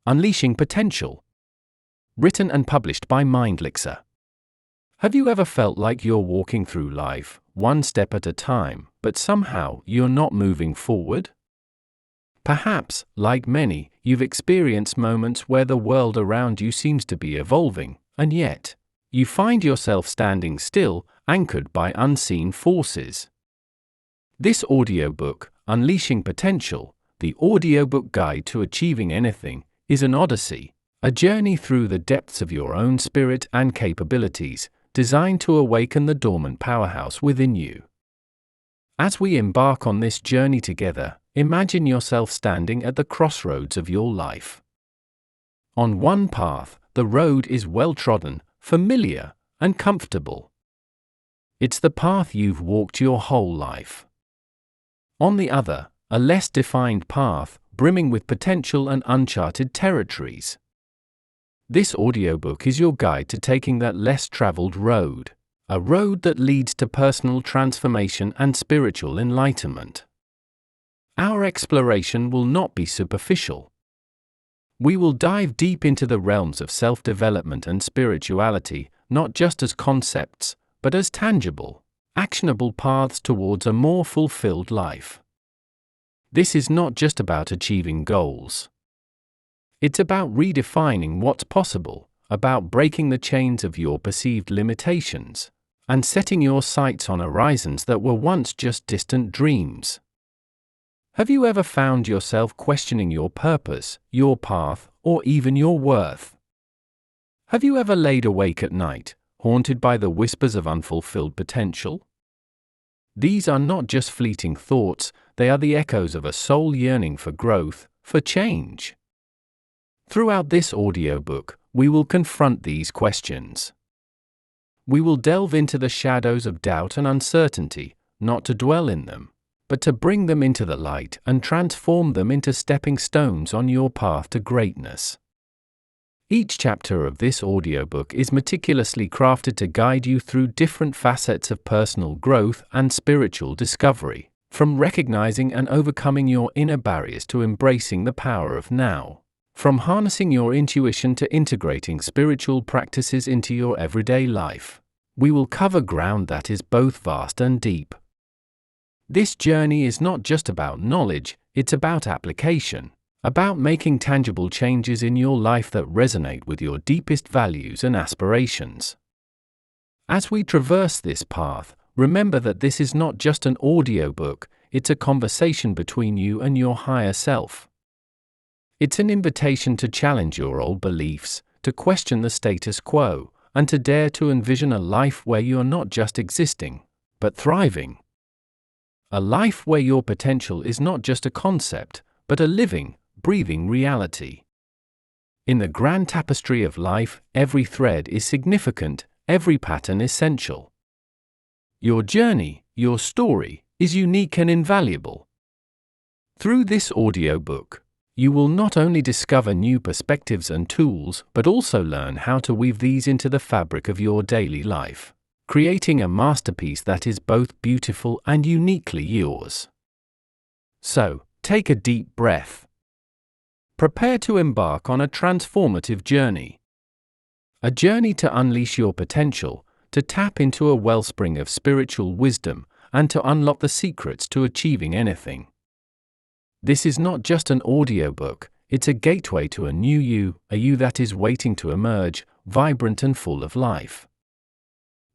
Unleashing Potential. Written and published by mindfulness. Have you ever felt like you're walking through life, one step at a time, but somehow you're not moving forward? Perhaps, like many, you've experienced moments where the world around you seems to be evolving, and yet, you find yourself standing still, anchored by unseen forces. This audiobook, Unleashing Potential, the audiobook guide to achieving anything, is an odyssey, a journey through the depths of your own spirit and capabilities, designed to awaken the dormant powerhouse within you. As we embark on this journey together, imagine yourself standing at the crossroads of your life. On one path, the road is well-trodden, familiar, and comfortable. It's the path you've walked your whole life. On the other, a less defined path, brimming with potential and uncharted territories. This audiobook is your guide to taking that less traveled road, a road that leads to personal transformation and spiritual enlightenment. Our exploration will not be superficial. We will dive deep into the realms of self-development and spirituality, not just as concepts, but as tangible, actionable paths towards a more fulfilled life. This is not just about achieving goals. It's about redefining what's possible, about breaking the chains of your perceived limitations, and setting your sights on horizons that were once just distant dreams. Have you ever found yourself questioning your purpose, your path, or even your worth? Have you ever laid awake at night, haunted by the whispers of unfulfilled potential? These are not just fleeting thoughts, they are the echoes of a soul yearning for growth, for change. Throughout this audiobook, we will confront these questions. We will delve into the shadows of doubt and uncertainty, not to dwell in them, but to bring them into the light and transform them into stepping stones on your path to greatness. Each chapter of this audiobook is meticulously crafted to guide you through different facets of personal growth and spiritual discovery, from recognizing and overcoming your inner barriers to embracing the power of now, from harnessing your intuition to integrating spiritual practices into your everyday life. We will cover ground that is both vast and deep. This journey is not just about knowledge, it's about application. About making tangible changes in your life that resonate with your deepest values and aspirations. As we traverse this path, remember that this is not just an audiobook, it's a conversation between you and your higher self. It's an invitation to challenge your old beliefs, to question the status quo, and to dare to envision a life where you're not just existing, but thriving. A life where your potential is not just a concept, but a living, breathing reality. In the grand tapestry of life, every thread is significant, every pattern essential. Your journey, your story, is unique and invaluable. Through this audiobook, you will not only discover new perspectives and tools, but also learn how to weave these into the fabric of your daily life, creating a masterpiece that is both beautiful and uniquely yours. So, take a deep breath. Prepare to embark on a transformative journey. A journey to unleash your potential, to tap into a wellspring of spiritual wisdom, and to unlock the secrets to achieving anything. This is not just an audiobook, it's a gateway to a new you, a you that is waiting to emerge, vibrant and full of life.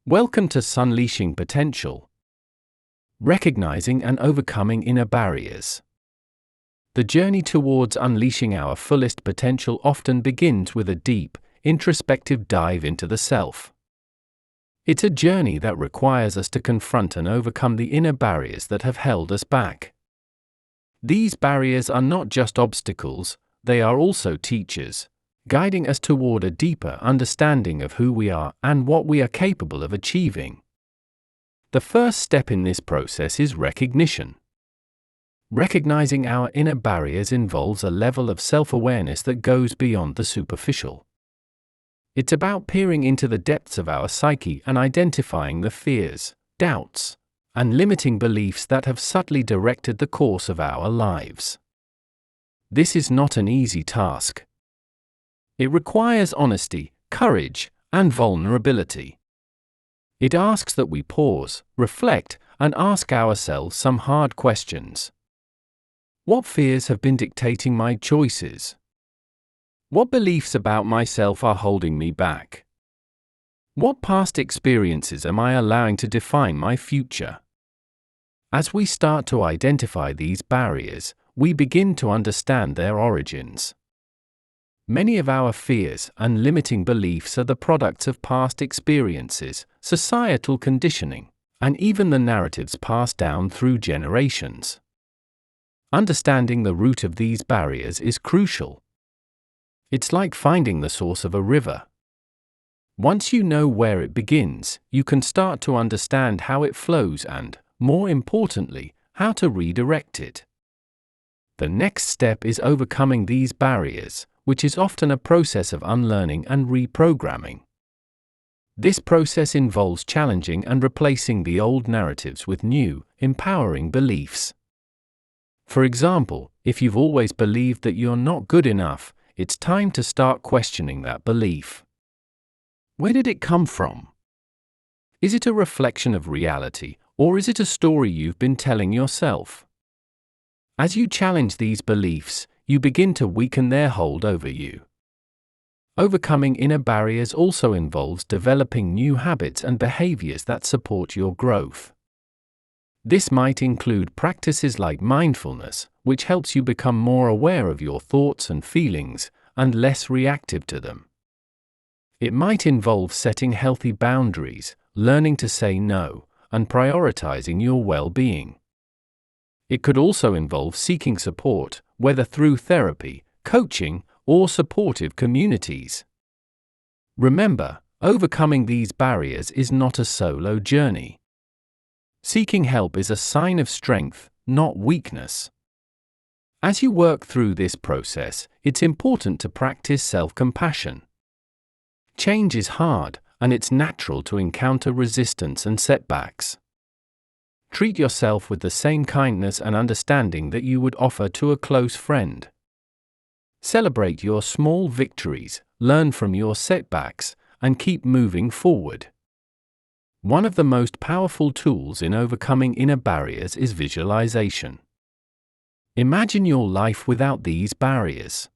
Welcome to Unleashing Potential. Recognizing and overcoming inner barriers. The journey towards unleashing our fullest potential often begins with a deep, introspective dive into the self. It's a journey that requires us to confront and overcome the inner barriers that have held us back. These barriers are not just obstacles, they are also teachers, guiding us toward a deeper understanding of who we are and what we are capable of achieving. The first step in this process is recognition. Recognizing our inner barriers involves a level of self-awareness that goes beyond the superficial. It's about peering into the depths of our psyche and identifying the fears, doubts, and limiting beliefs that have subtly directed the course of our lives. This is not an easy task. It requires honesty, courage, and vulnerability. It asks that we pause, reflect, and ask ourselves some hard questions. What fears have been dictating my choices? What beliefs about myself are holding me back? What past experiences am I allowing to define my future? As we start to identify these barriers, we begin to understand their origins. Many of our fears and limiting beliefs are the products of past experiences, societal conditioning, and even the narratives passed down through generations. Understanding the root of these barriers is crucial. It's like finding the source of a river. Once you know where it begins, you can start to understand how it flows and, more importantly, how to redirect it. The next step is overcoming these barriers, which is often a process of unlearning and reprogramming. This process involves challenging and replacing the old narratives with new, empowering beliefs. For example, if you've always believed that you're not good enough, it's time to start questioning that belief. Where did it come from? Is it a reflection of reality, or is it a story you've been telling yourself? As you challenge these beliefs, you begin to weaken their hold over you. Overcoming inner barriers also involves developing new habits and behaviors that support your growth. This might include practices like mindfulness, which helps you become more aware of your thoughts and feelings, and less reactive to them. It might involve setting healthy boundaries, learning to say no, and prioritizing your well-being. It could also involve seeking support, whether through therapy, coaching, or supportive communities. Remember, overcoming these barriers is not a solo journey. Seeking help is a sign of strength, not weakness. As you work through this process, it's important to practice self-compassion. Change is hard, and it's natural to encounter resistance and setbacks. Treat yourself with the same kindness and understanding that you would offer to a close friend. Celebrate your small victories, learn from your setbacks, and keep moving forward. One of the most powerful tools in overcoming inner barriers is visualization. Imagine your life without these barriers.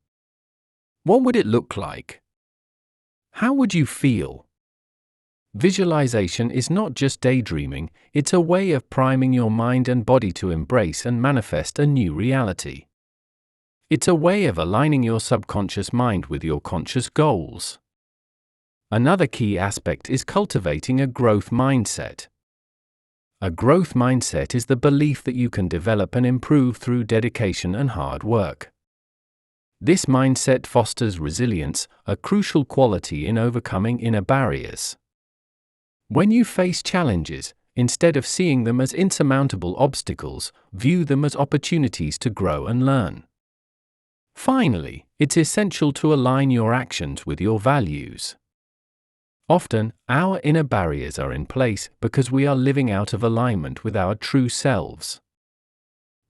What would it look like? How would you feel? Visualization is not just daydreaming, it's a way of priming your mind and body to embrace and manifest a new reality. It's a way of aligning your subconscious mind with your conscious goals. Another key aspect is cultivating a growth mindset. A growth mindset is the belief that you can develop and improve through dedication and hard work. This mindset fosters resilience, a crucial quality in overcoming inner barriers. When you face challenges, instead of seeing them as insurmountable obstacles, view them as opportunities to grow and learn. Finally, it's essential to align your actions with your values. Often, our inner barriers are in place because we are living out of alignment with our true selves.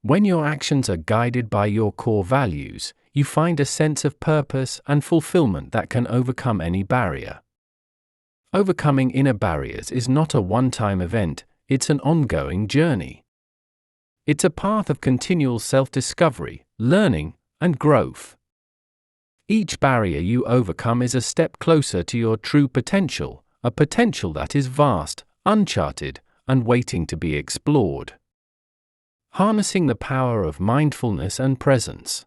When your actions are guided by your core values, you find a sense of purpose and fulfillment that can overcome any barrier. Overcoming inner barriers is not a one-time event, it's an ongoing journey. It's a path of continual self-discovery, learning, and growth. Each barrier you overcome is a step closer to your true potential, a potential that is vast, uncharted, and waiting to be explored. Harnessing the power of mindfulness and presence.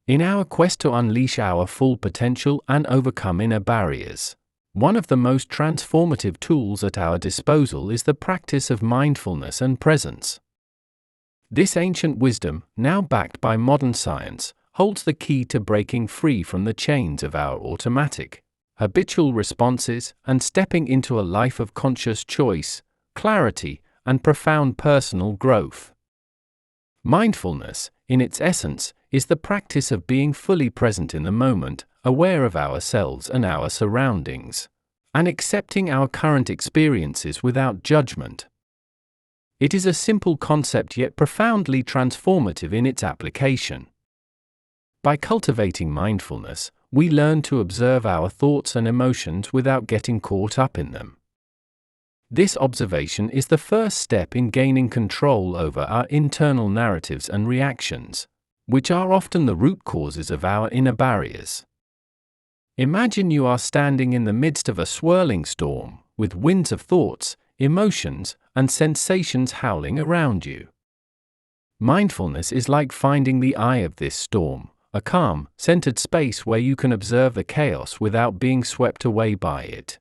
In our quest to unleash our full potential and overcome inner barriers, one of the most transformative tools at our disposal is the practice of mindfulness and presence. This ancient wisdom, now backed by modern science, holds the key to breaking free from the chains of our automatic, habitual responses and stepping into a life of conscious choice, clarity, and profound personal growth. Mindfulness, in its essence, is the practice of being fully present in the moment, aware of ourselves and our surroundings, and accepting our current experiences without judgment. It is a simple concept yet profoundly transformative in its application. By cultivating mindfulness, we learn to observe our thoughts and emotions without getting caught up in them. This observation is the first step in gaining control over our internal narratives and reactions, which are often the root causes of our inner barriers. Imagine you are standing in the midst of a swirling storm, with winds of thoughts, emotions, and sensations howling around you. Mindfulness is like finding the eye of this storm, a calm, centered space where you can observe the chaos without being swept away by it.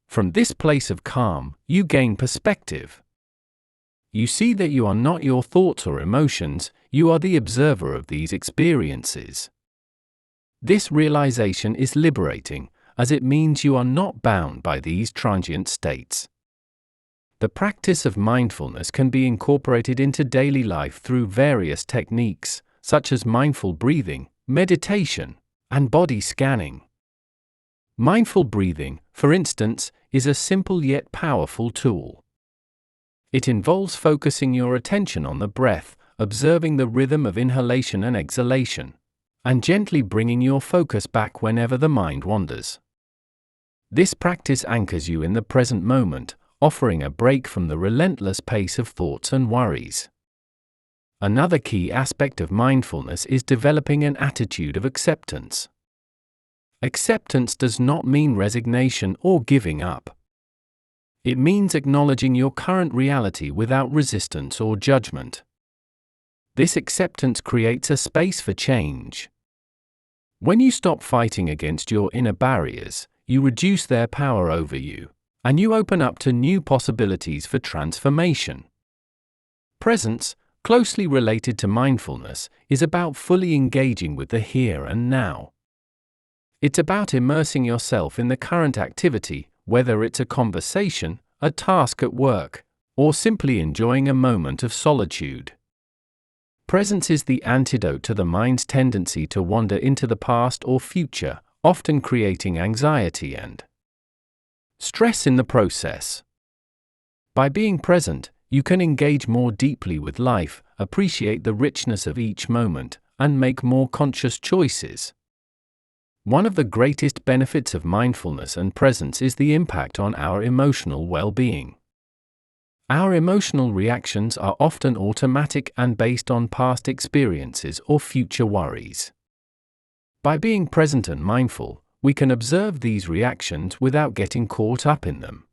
From this place of calm, you gain perspective. You see that you are not your thoughts or emotions, you are the observer of these experiences. This realization is liberating, as it means you are not bound by these transient states. The practice of mindfulness can be incorporated into daily life through various techniques, such as mindful breathing, meditation, and body scanning. Mindful breathing, for instance, is a simple yet powerful tool. It involves focusing your attention on the breath, observing the rhythm of inhalation and exhalation, and gently bringing your focus back whenever the mind wanders. This practice anchors you in the present moment, offering a break from the relentless pace of thoughts and worries. Another key aspect of mindfulness is developing an attitude of acceptance. Acceptance does not mean resignation or giving up. It means acknowledging your current reality without resistance or judgment. This acceptance creates a space for change. When you stop fighting against your inner barriers, you reduce their power over you, and you open up to new possibilities for transformation. Presence, closely related to mindfulness, is about fully engaging with the here and now. It's about immersing yourself in the current activity, whether it's a conversation, a task at work, or simply enjoying a moment of solitude. Presence is the antidote to the mind's tendency to wander into the past or future, often creating anxiety and stress in the process. By being present, you can engage more deeply with life, appreciate the richness of each moment, and make more conscious choices. One of the greatest benefits of mindfulness and presence is the impact on our emotional well-being. Our emotional reactions are often automatic and based on past experiences or future worries. By being present and mindful, we can observe these reactions without getting caught up in them.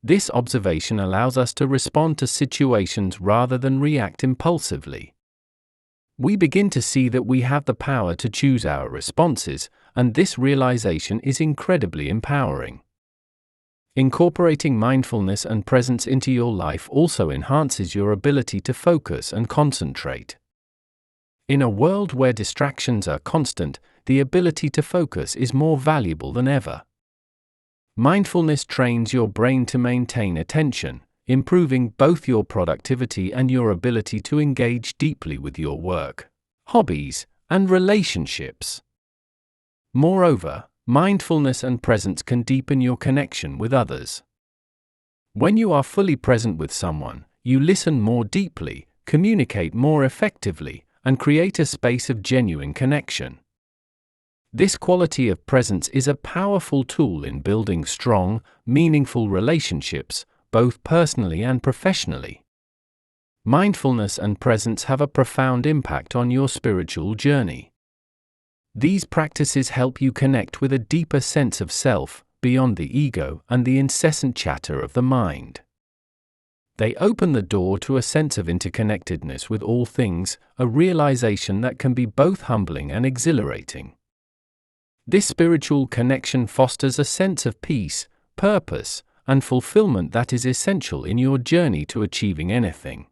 This observation allows us to respond to situations rather than react impulsively. We begin to see that we have the power to choose our responses, and this realization is incredibly empowering. Incorporating mindfulness and presence into your life also enhances your ability to focus and concentrate. In a world where distractions are constant, the ability to focus is more valuable than ever. Mindfulness trains your brain to maintain attention, improving both your productivity and your ability to engage deeply with your work, hobbies, and relationships. Moreover, mindfulness and presence can deepen your connection with others. When you are fully present with someone, you listen more deeply, communicate more effectively, and create a space of genuine connection. This quality of presence is a powerful tool in building strong, meaningful relationships, both personally and professionally. Mindfulness and presence have a profound impact on your spiritual journey. These practices help you connect with a deeper sense of self, beyond the ego and the incessant chatter of the mind. They open the door to a sense of interconnectedness with all things, a realization that can be both humbling and exhilarating. This spiritual connection fosters a sense of peace, purpose, and fulfillment that is essential in your journey to achieving anything.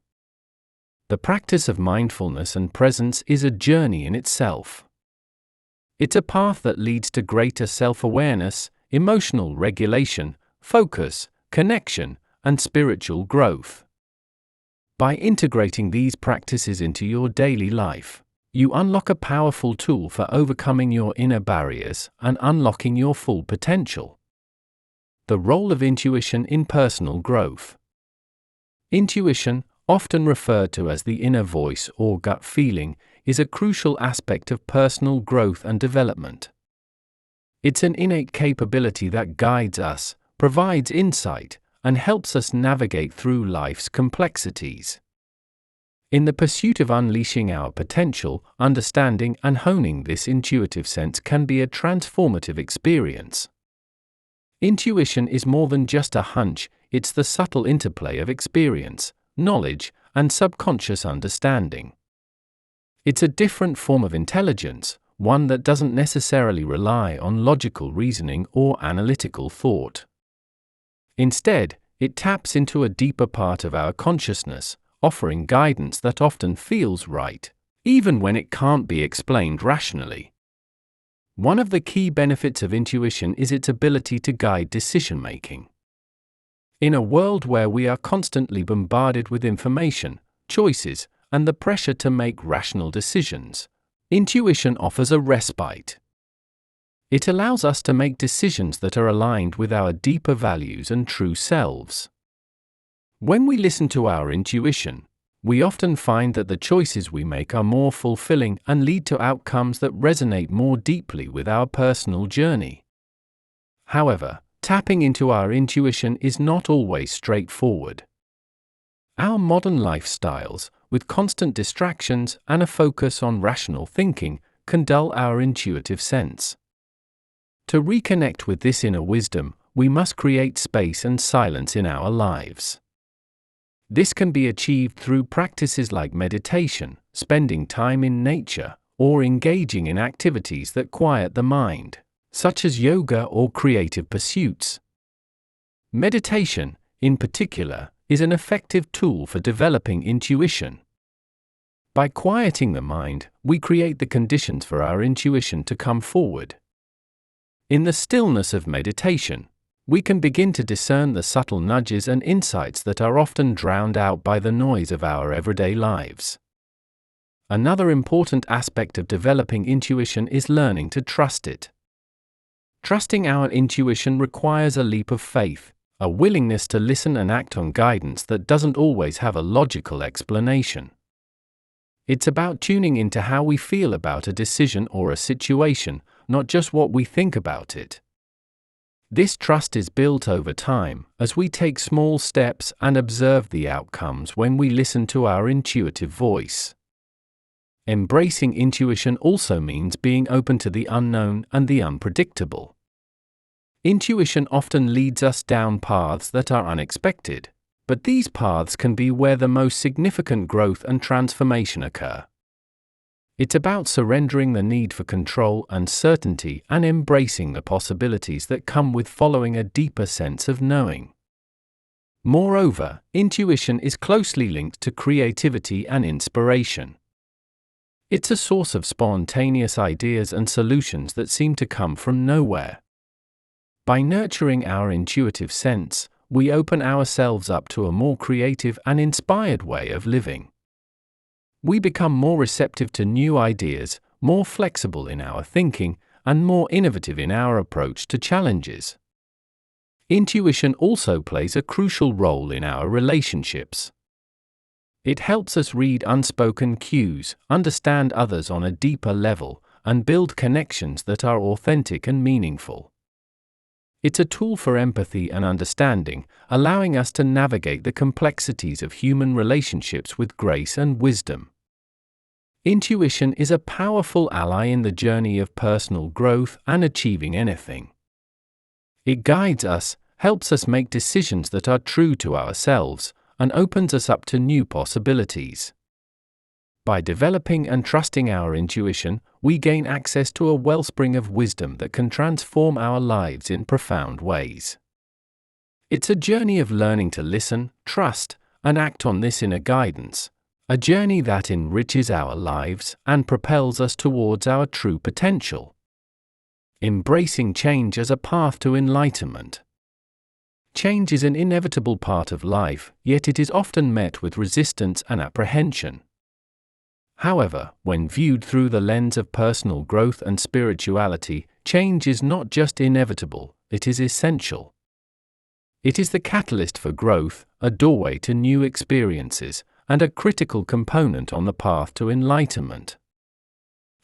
The practice of mindfulness and presence is a journey in itself. It's a path that leads to greater self-awareness, emotional regulation, focus, connection, and spiritual growth. By integrating these practices into your daily life, you unlock a powerful tool for overcoming your inner barriers and unlocking your full potential. The role of intuition in personal growth. Intuition, often referred to as the inner voice or gut feeling, is a crucial aspect of personal growth and development. It's an innate capability that guides us, provides insight, and helps us navigate through life's complexities. In the pursuit of unleashing our potential, understanding and honing this intuitive sense can be a transformative experience. Intuition is more than just a hunch, it's the subtle interplay of experience, knowledge, and subconscious understanding. It's a different form of intelligence, one that doesn't necessarily rely on logical reasoning or analytical thought. Instead, it taps into a deeper part of our consciousness, offering guidance that often feels right, even when it can't be explained rationally. One of the key benefits of intuition is its ability to guide decision-making. In a world where we are constantly bombarded with information, choices, and the pressure to make rational decisions, intuition offers a respite. It allows us to make decisions that are aligned with our deeper values and true selves. When we listen to our intuition, we often find that the choices we make are more fulfilling and lead to outcomes that resonate more deeply with our personal journey. However, tapping into our intuition is not always straightforward. Our modern lifestyles, with constant distractions and a focus on rational thinking, can dull our intuitive sense. To reconnect with this inner wisdom, we must create space and silence in our lives. This can be achieved through practices like meditation, spending time in nature, or engaging in activities that quiet the mind, such as yoga or creative pursuits. Meditation, in particular, is an effective tool for developing intuition. By quieting the mind, we create the conditions for our intuition to come forward. In the stillness of meditation, we can begin to discern the subtle nudges and insights that are often drowned out by the noise of our everyday lives. Another important aspect of developing intuition is learning to trust it. Trusting our intuition requires a leap of faith, a willingness to listen and act on guidance that doesn't always have a logical explanation. It's about tuning into how we feel about a decision or a situation, not just what we think about it. This trust is built over time as we take small steps and observe the outcomes when we listen to our intuitive voice. Embracing intuition also means being open to the unknown and the unpredictable. Intuition often leads us down paths that are unexpected, but these paths can be where the most significant growth and transformation occur. It's about surrendering the need for control and certainty and embracing the possibilities that come with following a deeper sense of knowing. Moreover, intuition is closely linked to creativity and inspiration. It's a source of spontaneous ideas and solutions that seem to come from nowhere. By nurturing our intuitive sense, we open ourselves up to a more creative and inspired way of living. We become more receptive to new ideas, more flexible in our thinking, and more innovative in our approach to challenges. Intuition also plays a crucial role in our relationships. It helps us read unspoken cues, understand others on a deeper level, and build connections that are authentic and meaningful. It's a tool for empathy and understanding, allowing us to navigate the complexities of human relationships with grace and wisdom. Intuition is a powerful ally in the journey of personal growth and achieving anything. It guides us, helps us make decisions that are true to ourselves, and opens us up to new possibilities. By developing and trusting our intuition, we gain access to a wellspring of wisdom that can transform our lives in profound ways. It's a journey of learning to listen, trust, and act on this inner guidance, a journey that enriches our lives and propels us towards our true potential. Embracing change as a path to enlightenment. Change is an inevitable part of life, yet it is often met with resistance and apprehension. However, when viewed through the lens of personal growth and spirituality, change is not just inevitable, it is essential. It is the catalyst for growth, a doorway to new experiences, and a critical component on the path to enlightenment.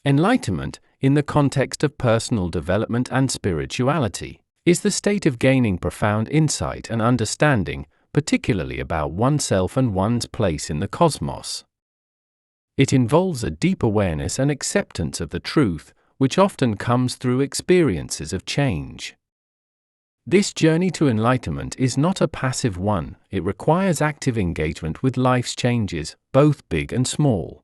Enlightenment, in the context of personal development and spirituality, is the state of gaining profound insight and understanding, particularly about oneself and one's place in the cosmos. It involves a deep awareness and acceptance of the truth, which often comes through experiences of change. This journey to enlightenment is not a passive one, it requires active engagement with life's changes, both big and small.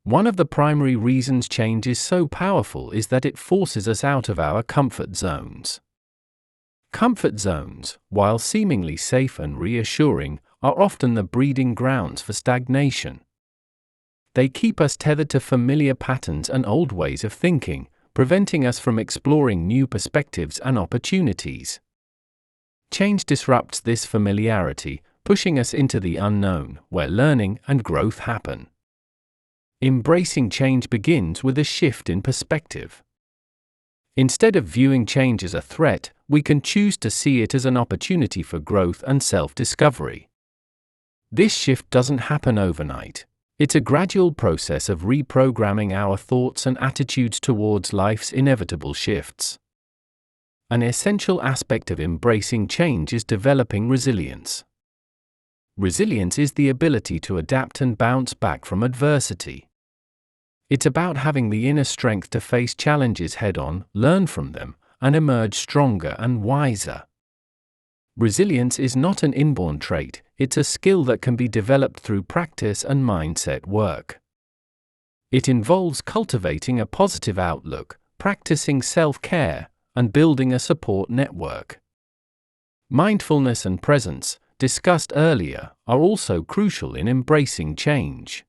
One of the primary reasons change is so powerful is that it forces us out of our comfort zones. Comfort zones, while seemingly safe and reassuring, are often the breeding grounds for stagnation. They keep us tethered to familiar patterns and old ways of thinking, preventing us from exploring new perspectives and opportunities. Change disrupts this familiarity, pushing us into the unknown, where learning and growth happen. Embracing change begins with a shift in perspective. Instead of viewing change as a threat, we can choose to see it as an opportunity for growth and self-discovery. This shift doesn't happen overnight. It's a gradual process of reprogramming our thoughts and attitudes towards life's inevitable shifts. An essential aspect of embracing change is developing resilience. Resilience is the ability to adapt and bounce back from adversity. It's about having the inner strength to face challenges head-on, learn from them, and emerge stronger and wiser. Resilience is not an inborn trait, it's a skill that can be developed through practice and mindset work. It involves cultivating a positive outlook, practicing self-care, and building a support network. Mindfulness and presence, discussed earlier, are also crucial in embracing change.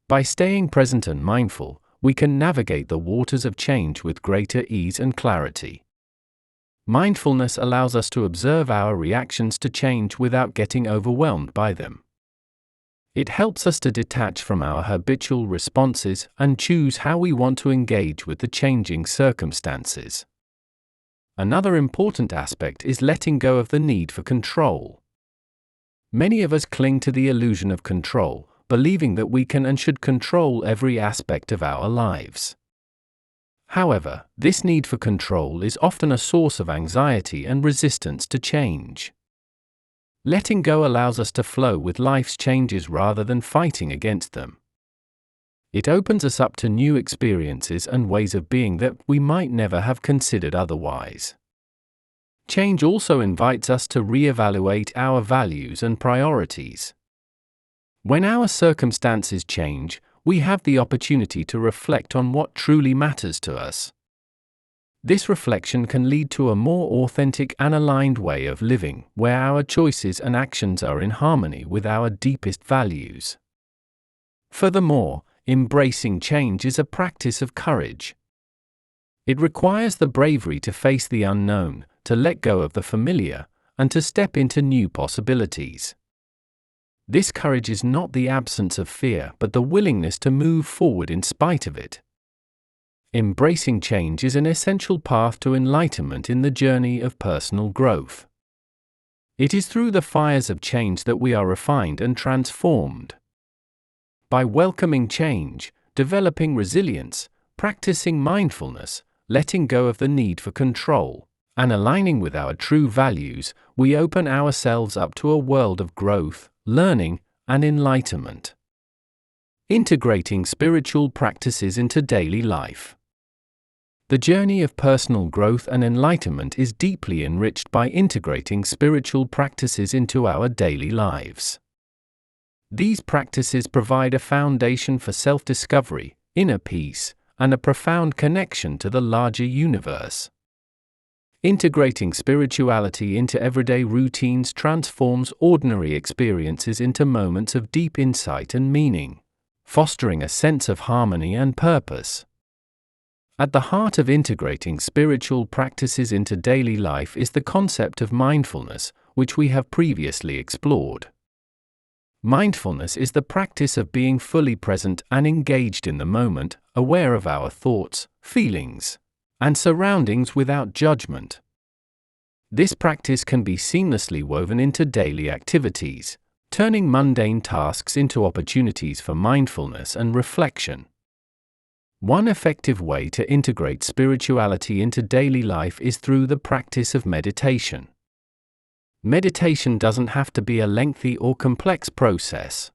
By staying present and mindful, we can navigate the waters of change with greater ease and clarity. Mindfulness allows us to observe our reactions to change without getting overwhelmed by them. It helps us to detach from our habitual responses and choose how we want to engage with the changing circumstances. Another important aspect is letting go of the need for control. Many of us cling to the illusion of control, believing that we can and should control every aspect of our lives. However, this need for control is often a source of anxiety and resistance to change. Letting go allows us to flow with life's changes rather than fighting against them. It opens us up to new experiences and ways of being that we might never have considered otherwise. Change also invites us to reevaluate our values and priorities. When our circumstances change, we have the opportunity to reflect on what truly matters to us. This reflection can lead to a more authentic and aligned way of living, where our choices and actions are in harmony with our deepest values. Furthermore, embracing change is a practice of courage. It requires the bravery to face the unknown, to let go of the familiar, and to step into new possibilities. This courage is not the absence of fear, but the willingness to move forward in spite of it. Embracing change is an essential path to enlightenment in the journey of personal growth. It is through the fires of change that we are refined and transformed. By welcoming change, developing resilience, practicing mindfulness, letting go of the need for control, and aligning with our true values, we open ourselves up to a world of growth, learning, and enlightenment. Integrating spiritual practices into daily life. The journey of personal growth and enlightenment is deeply enriched by integrating spiritual practices into our daily lives. These practices provide a foundation for self-discovery, inner peace, and a profound connection to the larger universe. Integrating spirituality into everyday routines transforms ordinary experiences into moments of deep insight and meaning, fostering a sense of harmony and purpose. At the heart of integrating spiritual practices into daily life is the concept of mindfulness, which we have previously explored. Mindfulness is the practice of being fully present and engaged in the moment, aware of our thoughts, feelings, and surroundings without judgment. This practice can be seamlessly woven into daily activities, turning mundane tasks into opportunities for mindfulness and reflection. One effective way to integrate spirituality into daily life is through the practice of meditation. Meditation doesn't have to be a lengthy or complex process.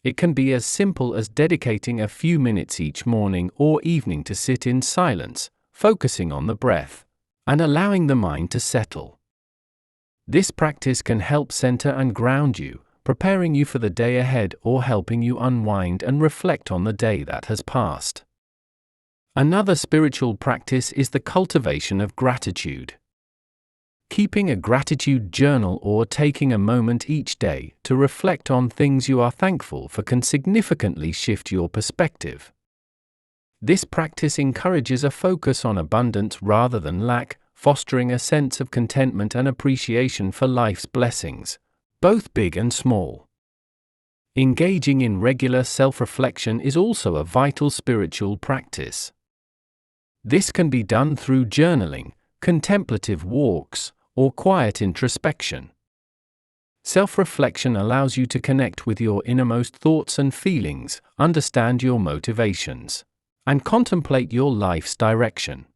It can be as simple as dedicating a few minutes each morning or evening to sit in silence, focusing on the breath, and allowing the mind to settle. This practice can help center and ground you, preparing you for the day ahead or helping you unwind and reflect on the day that has passed. Another spiritual practice is the cultivation of gratitude. Keeping a gratitude journal or taking a moment each day to reflect on things you are thankful for can significantly shift your perspective. This practice encourages a focus on abundance rather than lack, fostering a sense of contentment and appreciation for life's blessings, both big and small. Engaging in regular self-reflection is also a vital spiritual practice. This can be done through journaling, contemplative walks, or quiet introspection. Self-reflection allows you to connect with your innermost thoughts and feelings, understand your motivations, and contemplate your life's direction.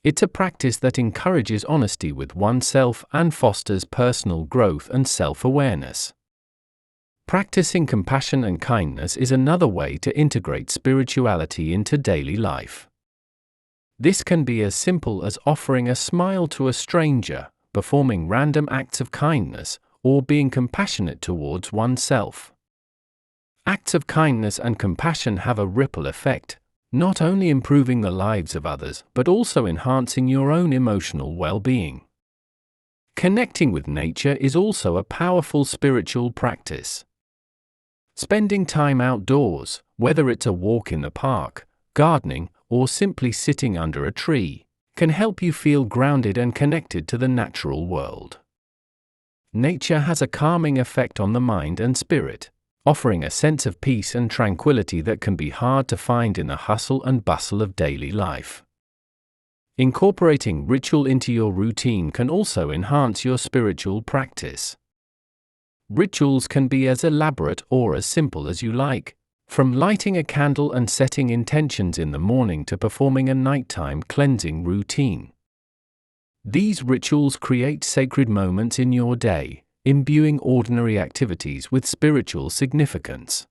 It's a practice that encourages honesty with oneself and fosters personal growth and self-awareness. Practicing compassion and kindness is another way to integrate spirituality into daily life. This can be as simple as offering a smile to a stranger, performing random acts of kindness, or being compassionate towards oneself. Acts of kindness and compassion have a ripple effect, not only improving the lives of others but also enhancing your own emotional well-being. Connecting with nature is also a powerful spiritual practice. Spending time outdoors, whether it's a walk in the park, gardening, or simply sitting under a tree, can help you feel grounded and connected to the natural world. Nature has a calming effect on the mind and spirit, offering a sense of peace and tranquility that can be hard to find in the hustle and bustle of daily life. Incorporating ritual into your routine can also enhance your spiritual practice. Rituals can be as elaborate or as simple as you like, from lighting a candle and setting intentions in the morning to performing a nighttime cleansing routine. These rituals create sacred moments in your day, imbuing ordinary activities with spiritual significance.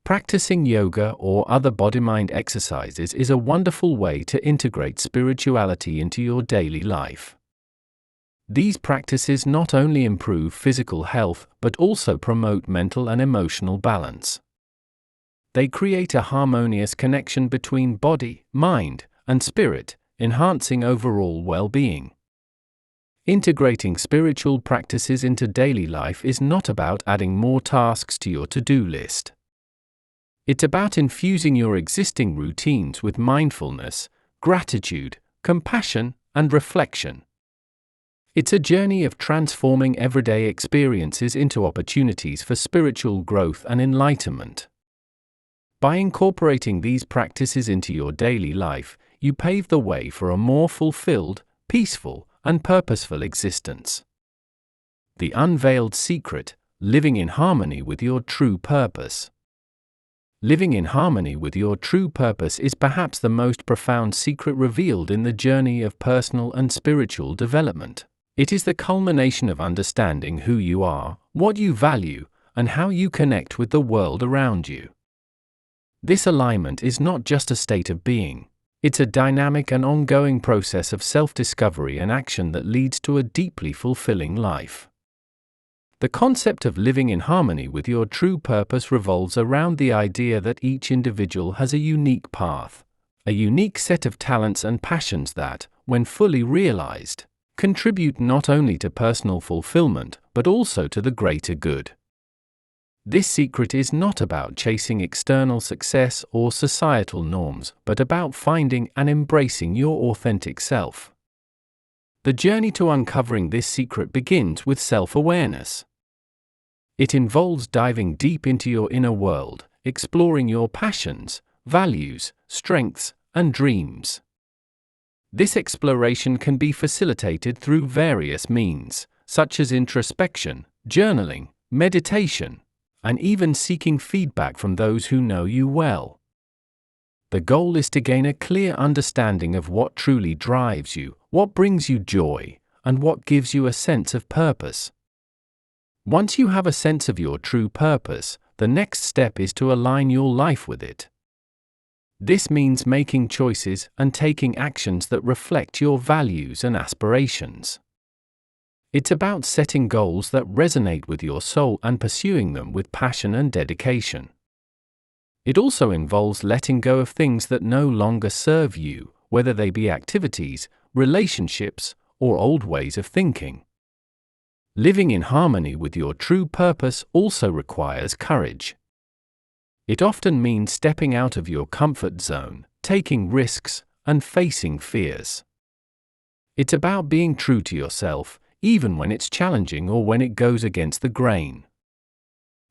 Practicing yoga or other body-mind exercises is a wonderful way to integrate spirituality into your daily life. These practices not only improve physical health but also promote mental and emotional balance. They create a harmonious connection between body, mind, and spirit, enhancing overall well-being. Integrating spiritual practices into daily life is not about adding more tasks to your to-do list. It's about infusing your existing routines with mindfulness, gratitude, compassion, and reflection. It's a journey of transforming everyday experiences into opportunities for spiritual growth and enlightenment. By incorporating these practices into your daily life, you pave the way for a more fulfilled, peaceful, and purposeful existence. The unveiled secret: living in harmony with your true purpose. Living in harmony with your true purpose is perhaps the most profound secret revealed in the journey of personal and spiritual development. It is the culmination of understanding who you are, what you value, and how you connect with the world around you. This alignment is not just a state of being. It's a dynamic and ongoing process of self-discovery and action that leads to a deeply fulfilling life. The concept of living in harmony with your true purpose revolves around the idea that each individual has a unique path, a unique set of talents and passions that, when fully realized, contribute not only to personal fulfillment but also to the greater good. This secret is not about chasing external success or societal norms, but about finding and embracing your authentic self. The journey to uncovering this secret begins with self-awareness. It involves diving deep into your inner world, exploring your passions, values, strengths, and dreams. This exploration can be facilitated through various means, such as introspection, journaling, meditation, and even seeking feedback from those who know you well. The goal is to gain a clear understanding of what truly drives you, what brings you joy, and what gives you a sense of purpose. Once you have a sense of your true purpose, the next step is to align your life with it. This means making choices and taking actions that reflect your values and aspirations. It's about setting goals that resonate with your soul and pursuing them with passion and dedication. It also involves letting go of things that no longer serve you, whether they be activities, relationships, or old ways of thinking. Living in harmony with your true purpose also requires courage. It often means stepping out of your comfort zone, taking risks, and facing fears. It's about being true to yourself, even when it's challenging or when it goes against the grain.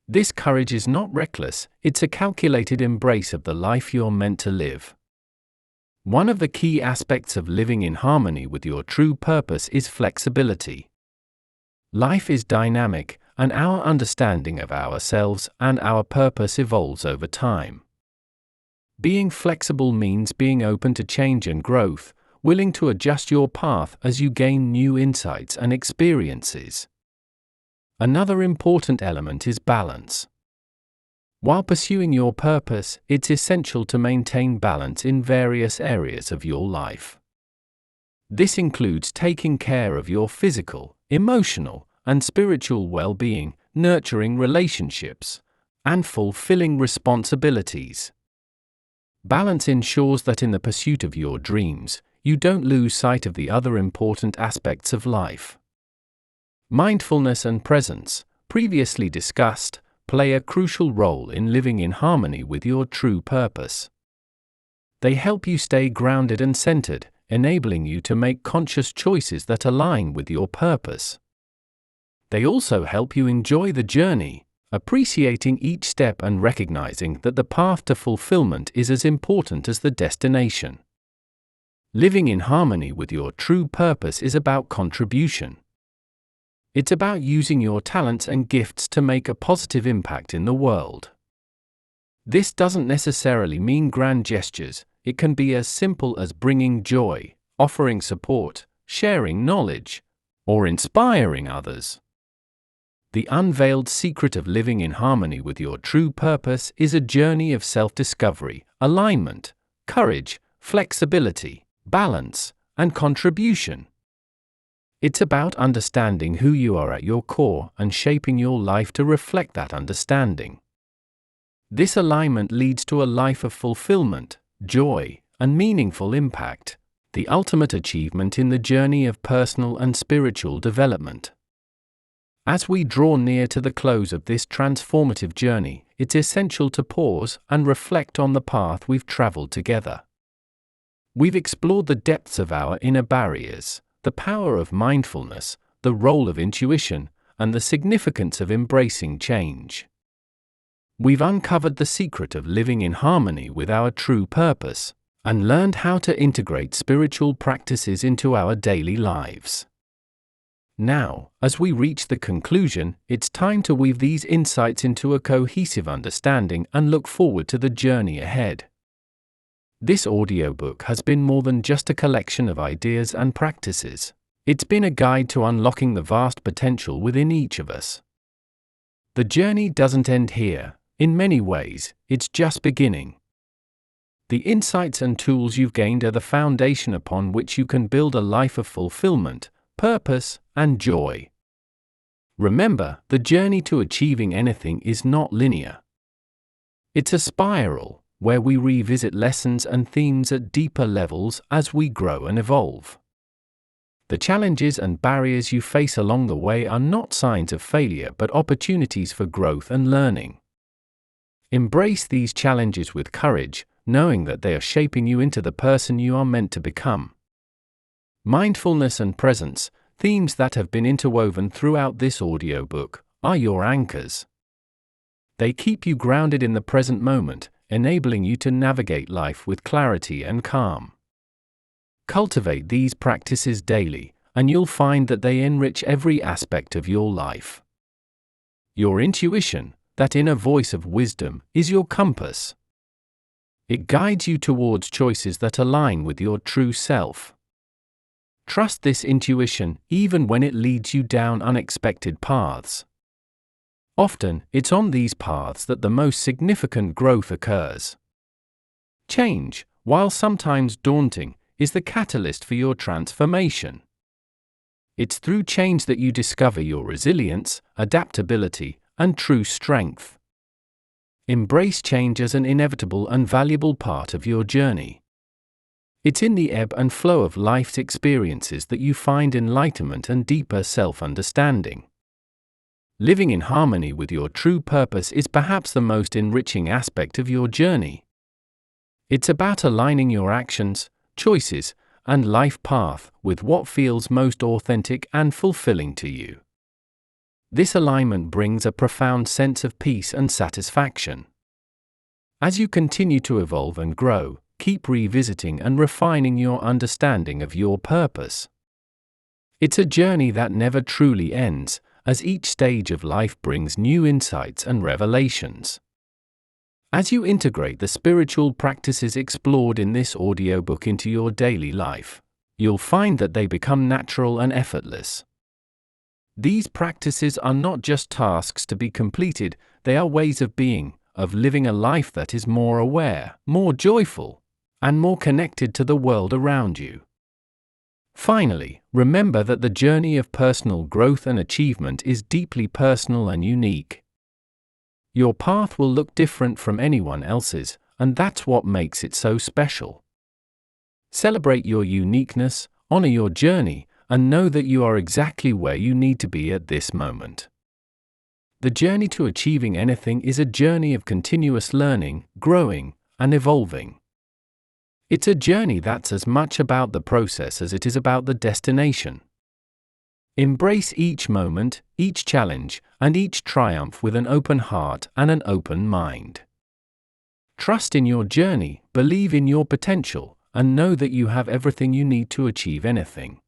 This courage is not reckless, it's a calculated embrace of the life you're meant to live. One of the key aspects of living in harmony with your true purpose is flexibility. Life is dynamic, and our understanding of ourselves and our purpose evolves over time. Being flexible means being open to change and growth, willing to adjust your path as you gain new insights and experiences. Another important element is balance. While pursuing your purpose, it's essential to maintain balance in various areas of your life. This includes taking care of your physical, emotional, and spiritual well-being, nurturing relationships, and fulfilling responsibilities. Balance ensures that in the pursuit of your dreams, you don't lose sight of the other important aspects of life. Mindfulness and presence, previously discussed, play a crucial role in living in harmony with your true purpose. They help you stay grounded and centered, enabling you to make conscious choices that align with your purpose. They also help you enjoy the journey, appreciating each step and recognizing that the path to fulfillment is as important as the destination. Living in harmony with your true purpose is about contribution. It's about using your talents and gifts to make a positive impact in the world. This doesn't necessarily mean grand gestures. It can be as simple as bringing joy, offering support, sharing knowledge, or inspiring others. The unveiled secret of living in harmony with your true purpose is a journey of self-discovery, alignment, courage, flexibility, balance, and contribution. It's about understanding who you are at your core and shaping your life to reflect that understanding. This alignment leads to a life of fulfillment, joy, and meaningful impact, the ultimate achievement in the journey of personal and spiritual development. As we draw near to the close of this transformative journey, it's essential to pause and reflect on the path we've traveled together. We've explored the depths of our inner barriers, the power of mindfulness, the role of intuition, and the significance of embracing change. We've uncovered the secret of living in harmony with our true purpose, and learned how to integrate spiritual practices into our daily lives. Now, as we reach the conclusion, it's time to weave these insights into a cohesive understanding and look forward to the journey ahead. This audiobook has been more than just a collection of ideas and practices. It's been a guide to unlocking the vast potential within each of us. The journey doesn't end here. In many ways, it's just beginning. The insights and tools you've gained are the foundation upon which you can build a life of fulfillment, purpose, and joy. Remember, the journey to achieving anything is not linear. It's a spiral, where we revisit lessons and themes at deeper levels as we grow and evolve. The challenges and barriers you face along the way are not signs of failure but opportunities for growth and learning. Embrace these challenges with courage, knowing that they are shaping you into the person you are meant to become. Mindfulness and presence, themes that have been interwoven throughout this audiobook, are your anchors. They keep you grounded in the present moment, enabling you to navigate life with clarity and calm. Cultivate these practices daily, and you'll find that they enrich every aspect of your life. Your intuition, that inner voice of wisdom, is your compass. It guides you towards choices that align with your true self. Trust this intuition even when it leads you down unexpected paths. Often, it's on these paths that the most significant growth occurs. Change, while sometimes daunting, is the catalyst for your transformation. It's through change that you discover your resilience, adaptability, and true strength. Embrace change as an inevitable and valuable part of your journey. It's in the ebb and flow of life's experiences that you find enlightenment and deeper self-understanding. Living in harmony with your true purpose is perhaps the most enriching aspect of your journey. It's about aligning your actions, choices, and life path with what feels most authentic and fulfilling to you. This alignment brings a profound sense of peace and satisfaction. As you continue to evolve and grow, keep revisiting and refining your understanding of your purpose. It's a journey that never truly ends, as each stage of life brings new insights and revelations. As you integrate the spiritual practices explored in this audiobook into your daily life, you'll find that they become natural and effortless. These practices are not just tasks to be completed, they are ways of being, of living a life that is more aware, more joyful, and more connected to the world around you. Finally, remember that the journey of personal growth and achievement is deeply personal and unique. Your path will look different from anyone else's, and that's what makes it so special. Celebrate your uniqueness, honor your journey, and know that you are exactly where you need to be at this moment. The journey to achieving anything is a journey of continuous learning, growing, and evolving. It's a journey that's as much about the process as it is about the destination. Embrace each moment, each challenge, and each triumph with an open heart and an open mind. Trust in your journey, believe in your potential, and know that you have everything you need to achieve anything.